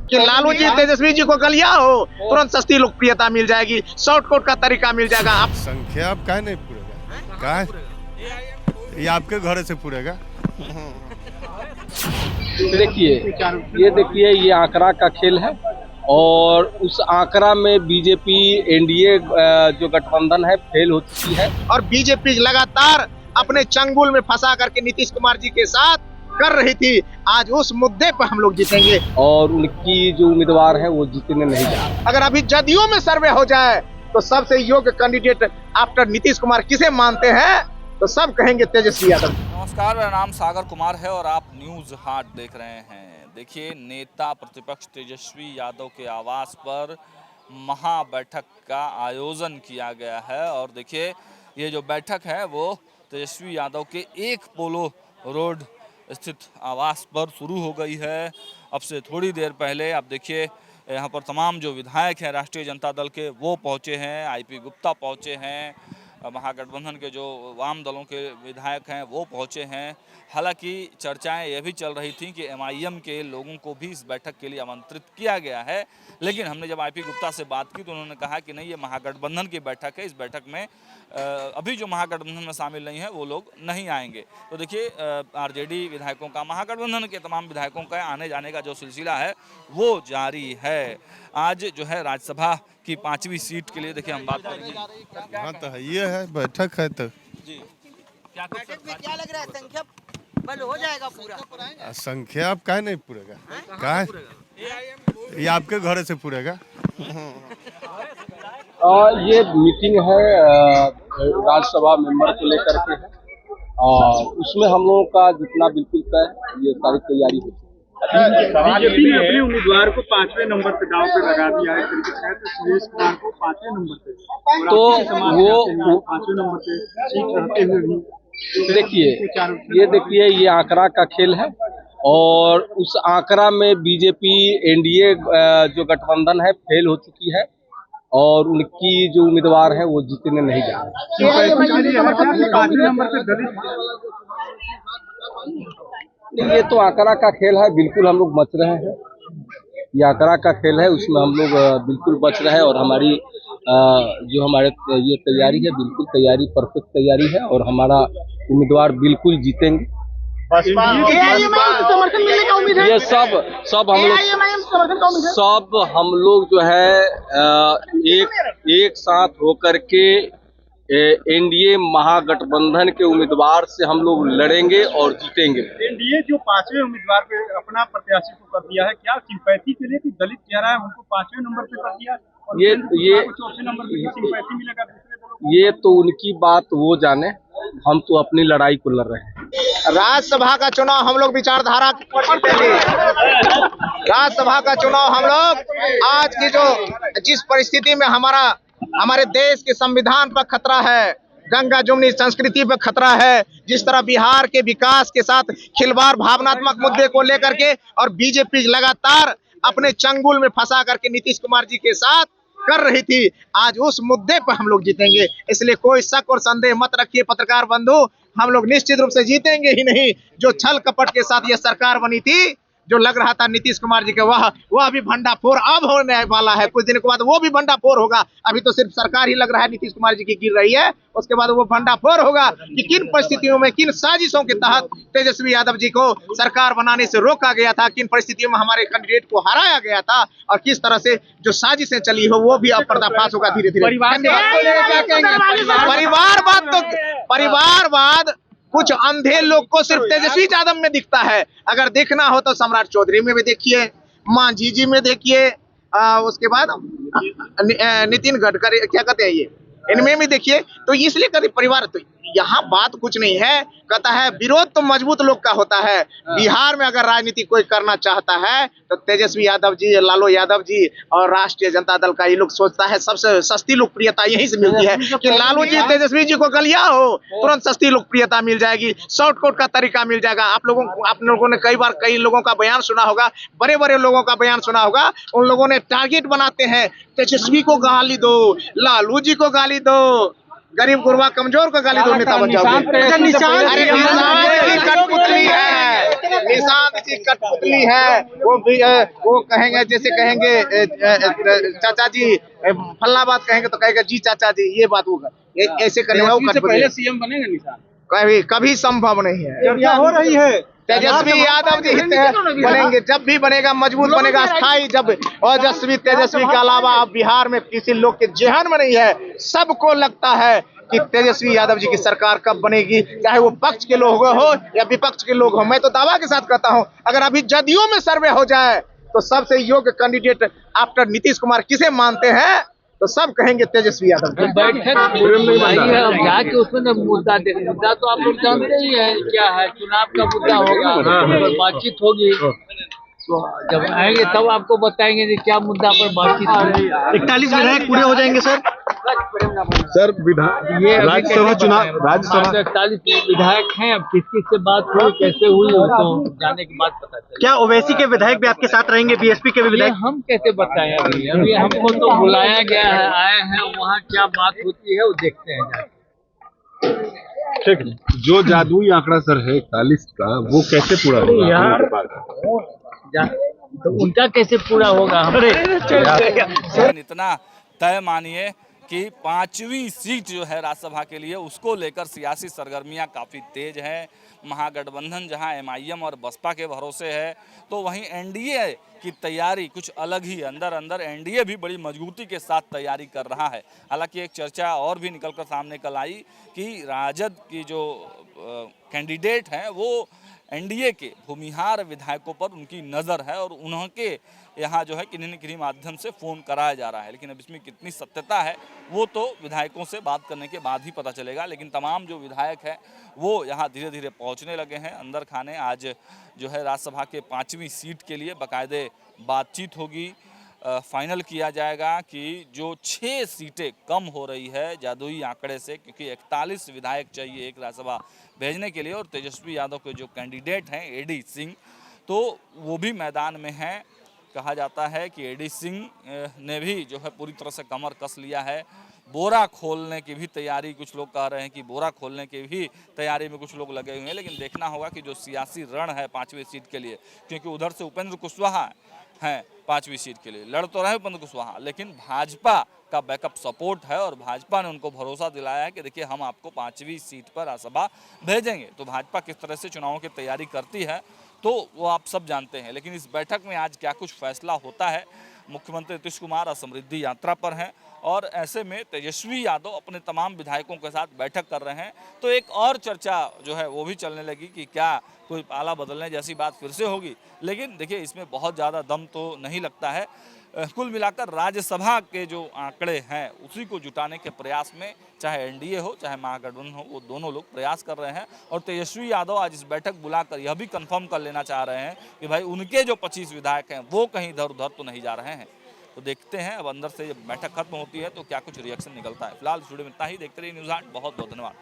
कि लालू जी तेजस्वी जी को गलिया हो, तुरंत सस्ती लोकप्रियता मिल जाएगी, शॉर्टकट का तरीका मिल जाएगा। आप संख्या अब काहे नहीं पूरेगा? काहे ये आपके घर से पूरेगा? देखिए ये आंकड़ा का खेल है और उस आंकड़ा में बीजेपी एनडीए जो गठबंधन है फेल हो चुकी है और बीजेपी लगातार अपने चंगुल में फंसा करके नीतीश कुमार जी के साथ कर रही थी। आज उस मुद्दे पर हम लोग जीतेंगे और उनकी जो उम्मीदवार है वो जीतने नहीं जा रहे। अगर अभी जदयू में सर्वे हो जाए तो सबसे योग्य कैंडिडेट आफ्टर नीतीश कुमार किसे मानते हैं, तो सब कहेंगे तेजस्वी यादव। नमस्कार, मेरा नाम सागर कुमार है और आप न्यूज़ हाट देख रहे हैं। देखिए, नेता प्रतिपक्ष तेजस्वी यादव के आवास पर महा बैठक का आयोजन किया गया है और देखिए ये जो बैठक है वो तेजस्वी यादव के एक पोलो रोड स्थित आवास पर शुरू हो गई है। अब से थोड़ी देर पहले आप देखिए यहाँ पर तमाम जो विधायक हैं राष्ट्रीय जनता दल के वो पहुँचे हैं, आईपी गुप्ता पहुँचे हैं, महागठबंधन के जो वाम दलों के विधायक हैं वो पहुँचे हैं। हालांकि चर्चाएं ये भी चल रही थी कि एमआईएम के लोगों को भी इस बैठक के लिए आमंत्रित किया गया है, लेकिन हमने जब आईपी गुप्ता से बात की तो उन्होंने कहा कि नहीं, ये महागठबंधन की बैठक है, इस बैठक में अभी जो महागठबंधन में शामिल नहीं है वो लोग नहीं आएंगे। तो देखिए आरजेडी विधायकों का, महागठबंधन के तमाम विधायकों का आने जाने का जो सिलसिला है वो जारी है। आज जो है राज्यसभा की 5वीं सीट के लिए देखिए हम बात करेंगे। हाँ तो ये है, बैठक है तो जी क्या लग रहा है, संख्या बल हो जाएगा पूरा? संख्या अब काहे नहीं पूरेगा? काहे ये आपके घर से पूरेगा? ये मीटिंग है राज्यसभा मेंबर को लेकर के है और उसमें हम लोगों का जितना बिल्कुल तय ये सारी तैयारी होती है। बीजेपी ने अपने उम्मीदवार को 5वें नंबर पे दांव पे लगा दिया है, तो सुरेश कुमार को 5वें नंबर पे, तो वो 5वें नंबर पे सीट रहते हुए भी देखिए ये आंकड़ा का खेल है और उस आंकड़ा में बीजेपी एनडीए जो गठबंधन है फेल हो चुकी है और उनकी जो उम्मीदवार है वो जीतने नहीं जा रहे। 5वें नंबर पे दलित, ये तो आंकड़ा का खेल है, बिल्कुल हम लोग बच रहे हैं। ये आंकड़ा का खेल है, उसमें हम लोग बिल्कुल बच रहे हैं और हमारी जो हमारे ये तैयारी है, बिल्कुल तैयारी परफेक्ट तैयारी है और हमारा उम्मीदवार बिल्कुल जीतेंगे। ये सब हम लोग जो है एक साथ होकर के एनडीए महागठबंधन के उम्मीदवार से हम लोग लड़ेंगे और जीतेंगे। एनडीए जो 5वें उम्मीदवार पे अपना प्रत्याशी को कर दिया है, क्या सिंपैथी के लिए कि दलित कह रहा है उनको 5वें नंबर पे कर दिया, ये चौथे नंबर पे सिंपैथी मिलेगा दूसरे दलों को? ये तो उनकी बात वो जाने, हम तो अपनी लड़ाई को लड़ रहे हैं। राज्यसभा का चुनाव हम लोग विचारधारा पर जीतेंगे। राज्यसभा का चुनाव हम लोग आज की जो जिस परिस्थिति में हमारे देश के संविधान पर खतरा है, गंगा जमुनी संस्कृति पर खतरा है, जिस तरह बिहार के विकास के साथ खिलवाड़ भावनात्मक मुद्दे को लेकर के और बीजेपी लगातार अपने चंगुल में फंसा करके नीतीश कुमार जी के साथ कर रही थी, आज उस मुद्दे पर हम लोग जीतेंगे। इसलिए कोई शक और संदेह मत रखिए पत्रकार बंधु, हम लोग निश्चित रूप से जीतेंगे ही नहीं। जो छल कपट के साथ ये सरकार बनी थी, जो लग रहा था नीतीश कुमार जी के, वह भी भंडाफोड़ अब होने वाला है। कुछ दिन के बाद वो भी भंडाफोड़ होगा। अभी तो सिर्फ सरकार ही लग रहा है नीतीश कुमार जी की गिर रही है, उसके बाद वो भंडाफोड़ होगा कि किन परिस्थितियों में, किन साजिशों के तहत तेजस्वी यादव जी को सरकार बनाने से रोका गया था, किन परिस्थितियों में हमारे कैंडिडेट को हराया गया था और किस तरह से जो साजिशें चली हो वो भी अब पर्दाफाश होगा धीरे धीरे। परिवारवाद कुछ अंधे लोग को सिर्फ तेजस्वी यादव में दिखता है। अगर देखना हो तो सम्राट चौधरी में भी देखिए, मांझी जी में देखिए, उसके बाद नितिन गडकरी, क्या कहते हैं ये, इनमें भी देखिए। तो इसलिए कहते परिवार, तो यहाँ बात कुछ नहीं है, कहता है विरोध तो मजबूत लोग का होता है। बिहार में अगर राजनीति कोई करना चाहता है तो तेजस्वी यादव जी, लालू यादव जी और राष्ट्रीय जनता दल का ये लोग सोचता है सबसे सस्ती लोकप्रियता यहीं से मिलती है कि लालू जी तेजस्वी जी को गलिया हो, तुरंत सस्ती लोकप्रियता मिल जाएगी, शॉर्टकट का तरीका मिल जाएगा। आप लोगों ने कई लोगों का बयान सुना होगा, बड़े बड़े लोगों का बयान सुना होगा। उन लोगों ने टारगेट बनाते हैं, तेजस्वी को गाली दो, लालू जी को गाली दो, गरीब गुरबा कमजोर को गाली दो नेता बन जाओगे। अरे निशांत जी कठपुतली है, निशांत जी कठपुतली है। वो भी वो कहेंगे, जैसे कहेंगे चाचा जी फल्ला बात कहेंगे तो कहेगा जी चाचा जी, ये बात होगा, ऐसे करने वाला वो कठपुतली। सीएम बनेगा निशांत? कभी संभव नहीं है। चर्चा हो रही है तेजस्वी यादव जी बनेंगे, जब भी बनेगा मजबूत बनेगा, स्थायी। जब ओजस्वी तेजस्वी के अलावा अब बिहार में किसी लोग के जेहन में नहीं है। सबको लगता है कि तेजस्वी यादव जी की सरकार कब बनेगी, चाहे वो पक्ष के लोग हो या विपक्ष के लोग हो। मैं तो दावा के साथ कहता हूं, अगर अभी जदयू में सर्वे हो जाए तो सबसे योग्य कैंडिडेट आफ्टर नीतीश कुमार किसे मानते हैं, तो सब कहेंगे तेजस्वी यादव। बैठक है अब जाके उसमें मुद्दा मुद्दा तो आप लोग जानते ही है क्या है। चुनाव का मुद्दा होगा, बातचीत होगी, तो जब आएंगे तब आपको बताएंगे कि क्या मुद्दा पर बातचीत होगी। 41 विधायक पूरे हो जाएंगे सर। सर राज्यसभा चुनाव, राज्यसभा 41 विधायक हैं। अब किस किस से बात हुई, कैसे हुई, तो जाने के बाद पता चलेगा। क्या ओवैसी के विधायक भी आपके साथ रहेंगे, बीएसपी के भी ये विधायक? हम कैसे बताएं अभी हमको तो बुलाया गया है, आए हैं, वहाँ क्या बात होती है वो देखते हैं। ठीक, जो जादुई आंकड़ा सर है 41 का, वो कैसे पूरा होगा? तो उनका कैसे पूरा होगा? लेकिन इतना तय मानिए कि 5वीं सीट जो है राज्यसभा के लिए, उसको लेकर सियासी सरगर्मियां काफ़ी तेज हैं। महागठबंधन जहां एमआईएम और बसपा के भरोसे है, तो वहीं एनडीए की तैयारी कुछ अलग ही, अंदर अंदर एनडीए भी बड़ी मजबूती के साथ तैयारी कर रहा है। हालांकि एक चर्चा और भी निकलकर सामने कल आई कि राजद की जो कैंडिडेट हैं वो एनडीए के भूमिहार विधायकों पर उनकी नज़र है और उनके यहाँ जो है किन्हीं न किन्हीं माध्यम से फ़ोन कराया जा रहा है। लेकिन अब इसमें कितनी सत्यता है वो तो विधायकों से बात करने के बाद ही पता चलेगा। लेकिन तमाम जो विधायक हैं वो यहाँ धीरे धीरे पहुँचने लगे हैं अंदर खाने। आज जो है राज्यसभा के 5वीं सीट के लिए बाकायदे बातचीत होगी। फाइनल किया जाएगा कि जो 6 सीटें कम हो रही है जादुई आंकड़े से, क्योंकि 41 विधायक चाहिए एक राज्यसभा भेजने के लिए, और तेजस्वी यादव के जो कैंडिडेट हैं एडी सिंह, तो वो भी मैदान में हैं। कहा जाता है कि एडी सिंह ने भी जो है पूरी तरह से कमर कस लिया है। बोरा खोलने की भी तैयारी, कुछ लोग कह रहे हैं कि बोरा खोलने की भी तैयारी में कुछ लोग लगे हुए हैं। लेकिन देखना होगा कि जो सियासी रण है 5वीं सीट के लिए, क्योंकि उधर से उपेंद्र कुशवाहा हैं 5वीं सीट के लिए, लड़ तो रहे उपेंद्र कुशवाहा, लेकिन भाजपा का बैकअप सपोर्ट है और भाजपा ने उनको भरोसा दिलाया है कि देखिए हम आपको 5वीं सीट पर राज्यसभा भेजेंगे। तो भाजपा किस तरह से चुनावों की तैयारी करती है तो वो आप सब जानते हैं। लेकिन इस बैठक में आज क्या कुछ फैसला होता है, मुख्यमंत्री नीतीश कुमार असमृद्धि यात्रा पर हैं और ऐसे में तेजस्वी यादव अपने तमाम विधायकों के साथ बैठक कर रहे हैं, तो एक और चर्चा जो है वो भी चलने लगी कि क्या कोई पाला बदलने जैसी बात फिर से होगी। लेकिन देखिए इसमें बहुत ज़्यादा दम तो नहीं लगता है। कुल मिलाकर राज्यसभा के जो आंकड़े हैं उसी को जुटाने के प्रयास में चाहे एनडीए हो चाहे महागठबंधन हो, वो दोनों लोग प्रयास कर रहे हैं। और तेजस्वी यादव आज इस बैठक बुलाकर यह भी कंफर्म कर लेना चाह रहे हैं कि भाई उनके जो 25 विधायक हैं वो कहीं इधर उधर तो नहीं जा रहे हैं। तो देखते हैं अब अंदर से जब बैठक खत्म होती है तो क्या कुछ रिएक्शन निकलता है। फिलहाल वीडियो में इतना ही। देखते रहिए न्यूज़ 8। बहुत बहुत धन्यवाद।